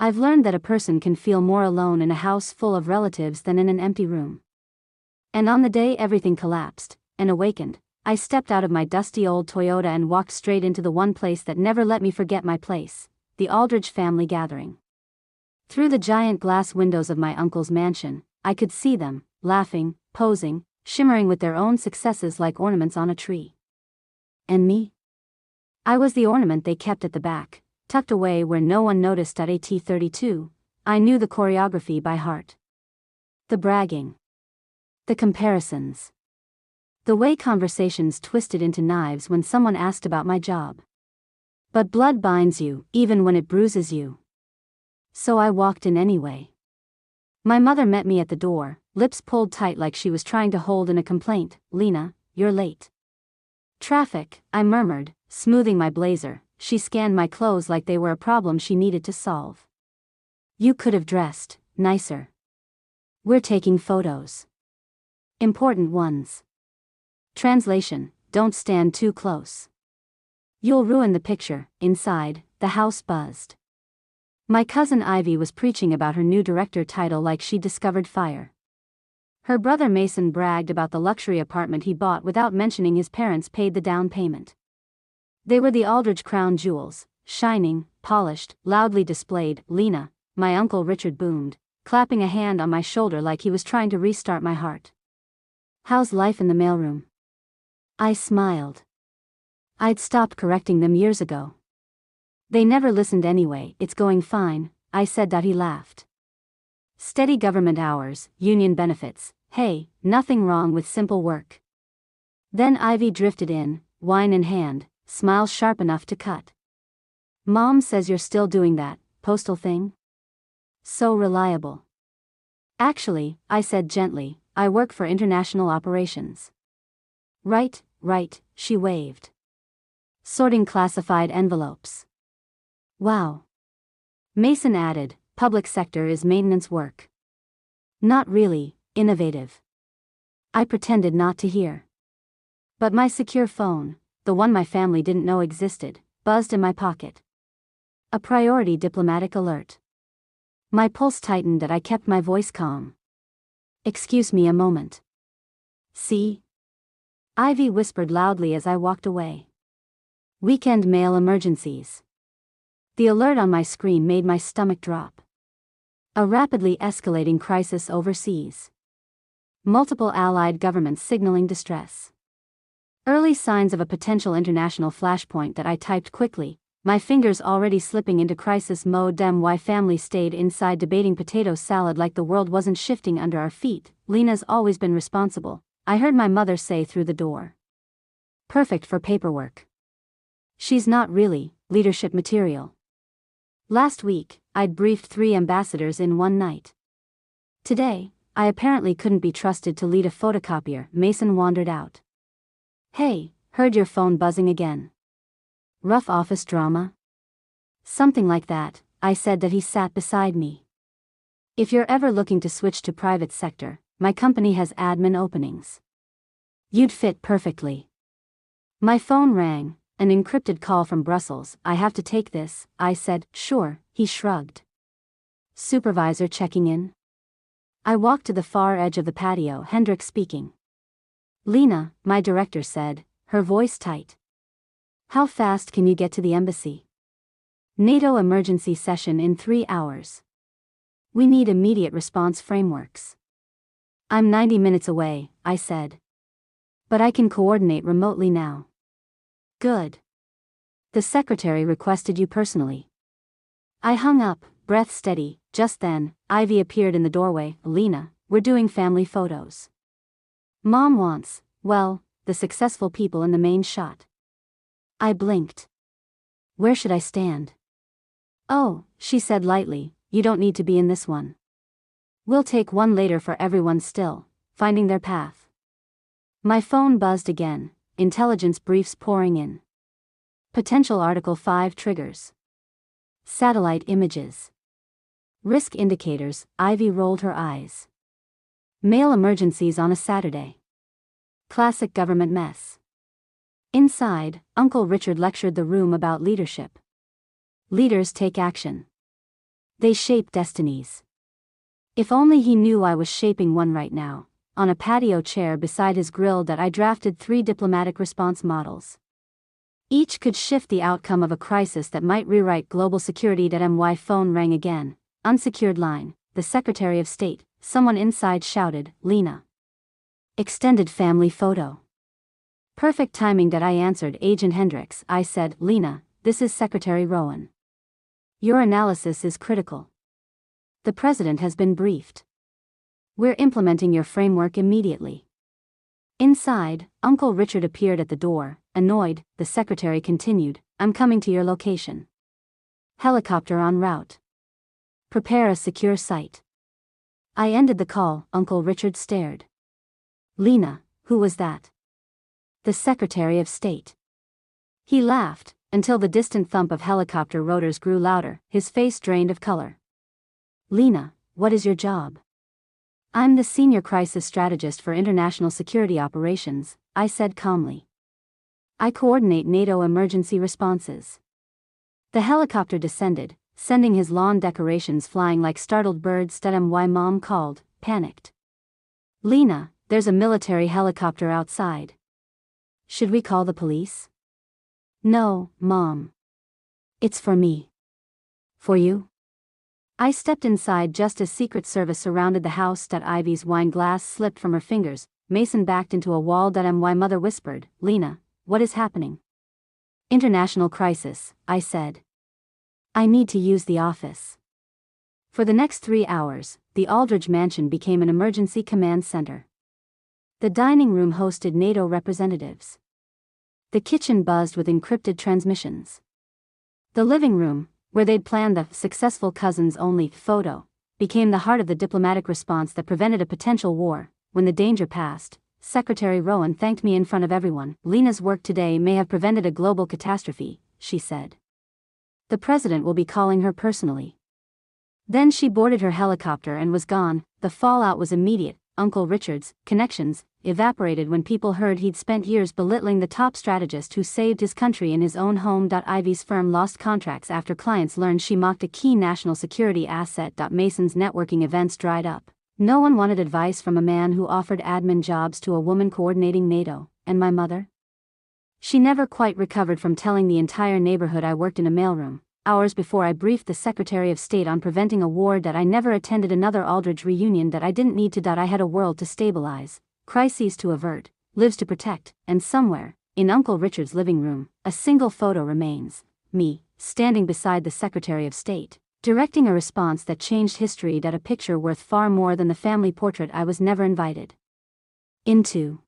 I've learned that a person can feel more alone in a house full of relatives than in an empty room. And on the day everything collapsed and awakened, I stepped out of my dusty old Toyota and walked straight into the one place that never let me forget my place, the Aldridge family gathering. Through the giant glass windows of my uncle's mansion, I could see them, laughing, posing, shimmering with their own successes like ornaments on a tree. And me? I was the ornament they kept at the back, tucked away where no one noticed at AT32. I knew the choreography by heart. The bragging. The comparisons. The way conversations twisted into knives when someone asked about my job. But blood binds you, even when it bruises you. So I walked in anyway. My mother met me at the door, lips pulled tight like she was trying to hold in a complaint. "Lena, you're late." "Traffic," I murmured, smoothing my blazer. She scanned my clothes like they were a problem she needed to solve. "You could have dressed nicer. We're taking photos. Important ones." Translation: don't stand too close. You'll ruin the picture. Inside, the house buzzed. My cousin Ivy was preaching about her new director title like she'd discovered fire. Her brother Mason bragged about the luxury apartment he bought without mentioning his parents paid the down payment. They were the Aldridge crown jewels, shining, polished, loudly displayed. "Lena," my Uncle Richard boomed, clapping a hand on my shoulder like he was trying to restart my heart. "How's life in the mailroom?" I smiled. I'd stopped correcting them years ago. "They never listened anyway." "It's going fine," I said. He laughed. "Steady government hours, union benefits. Hey, nothing wrong with simple work." Then Ivy drifted in, wine in hand, smile sharp enough to cut. "Mom says you're still doing that postal thing? So reliable." "Actually," I said gently, "I work for international operations." Right, she waved. "Sorting classified envelopes." "Wow." Mason added, "Public sector is maintenance work." "Not really, innovative." I pretended not to hear. But my secure phone, the one my family didn't know existed, buzzed in my pocket. A priority diplomatic alert. My pulse tightened and I kept my voice calm. "Excuse me a moment." "See?" Ivy whispered loudly as I walked away. "Weekend mail emergencies." The alert on my screen made my stomach drop. A rapidly escalating crisis overseas. Multiple allied governments signaling distress. Early signs of a potential international flashpoint that I typed quickly, my fingers already slipping into crisis mode. Why family stayed inside debating potato salad like the world wasn't shifting under our feet. "Lena's always been responsible," I heard my mother say through the door. "Perfect for paperwork." "She's not really leadership material." Last week, I'd briefed 3 ambassadors in one night. Today, I apparently couldn't be trusted to lead a photocopier. Mason wandered out. "Hey, heard your phone buzzing again. Rough office drama?" "Something like that," I said. He sat beside me. "If you're ever looking to switch to private sector, my company has admin openings. You'd fit perfectly." My phone rang, an encrypted call from Brussels. "I have to take this," I said. "Sure," he shrugged. "Supervisor checking in?" I walked to the far edge of the patio. Hendrik speaking. "Lena," my director said, her voice tight. "How fast can you get to the embassy?" "NATO emergency session in 3 hours. We need immediate response frameworks." "I'm 90 minutes away," I said. "But I can coordinate remotely now." "Good. The secretary requested you personally." I hung up, breath steady. Just then, Ivy appeared in the doorway. "Lena, we're doing family photos. Mom wants, well, the successful people in the main shot." I blinked. "Where should I stand?" "Oh," she said lightly, "you don't need to be in this one. We'll take one later for everyone still finding their path." My phone buzzed again, intelligence briefs pouring in. Potential Article 5 triggers. Satellite images. Risk indicators. Ivy rolled her eyes. Mail emergencies on a Saturday. Classic government mess. Inside, Uncle Richard lectured the room about leadership. Leaders take action. They shape destinies. If only he knew I was shaping one right now, on a patio chair beside his grill that I drafted 3 diplomatic response models. Each could shift the outcome of a crisis that might rewrite global security. My phone rang again. Unsecured line, the Secretary of State, someone inside shouted, "Lena." Extended family photo. Perfect timing. I answered. "Agent Hendricks," I said. "Lena, this is Secretary Rowan. Your analysis is critical. The president has been briefed. We're implementing your framework immediately." Inside, Uncle Richard appeared at the door. Annoyed, the secretary continued, "I'm coming to your location. Helicopter en route. Prepare a secure site." I ended the call. Uncle Richard stared. "Lena, who was that?" "The Secretary of State." He laughed, until the distant thump of helicopter rotors grew louder, his face drained of color. "Lena, what is your job?" "I'm the Senior Crisis Strategist for International Security Operations," I said calmly. "I coordinate NATO emergency responses." The helicopter descended, sending his lawn decorations flying like startled birds. My mom called, panicked. "Lena, there's a military helicopter outside. Should we call the police?" "No, Mom. It's for me." "For you?" I stepped inside just as Secret Service surrounded the house. Ivy's wine glass slipped from her fingers. Mason backed into a wall. My mother whispered, "Lena, what is happening?" "International crisis," I said. "I need to use the office." For the next 3 hours, the Aldridge mansion became an emergency command center. The dining room hosted NATO representatives. The kitchen buzzed with encrypted transmissions. The living room, where they'd planned the successful cousins-only photo, became the heart of the diplomatic response that prevented a potential war. When the danger passed, Secretary Rowan thanked me in front of everyone. "Lena's work today may have prevented a global catastrophe," she said. "The president will be calling her personally." Then she boarded her helicopter and was gone. The fallout was immediate. Uncle Richard's connections evaporated when people heard he'd spent years belittling the top strategist who saved his country in his own home. Ivy's firm lost contracts after clients learned she mocked a key national security asset. Mason's networking events dried up. No one wanted advice from a man who offered admin jobs to a woman coordinating NATO. And my mother? She never quite recovered from telling the entire neighborhood I worked in a mailroom, hours before I briefed the Secretary of State on preventing a war. I never attended another Aldridge reunion. I didn't need to. I had a world to stabilize, crises to avert, lives to protect, and somewhere, in Uncle Richard's living room, a single photo remains. Me, standing beside the Secretary of State, directing a response that changed history. A picture worth far more than the family portrait I was never invited into.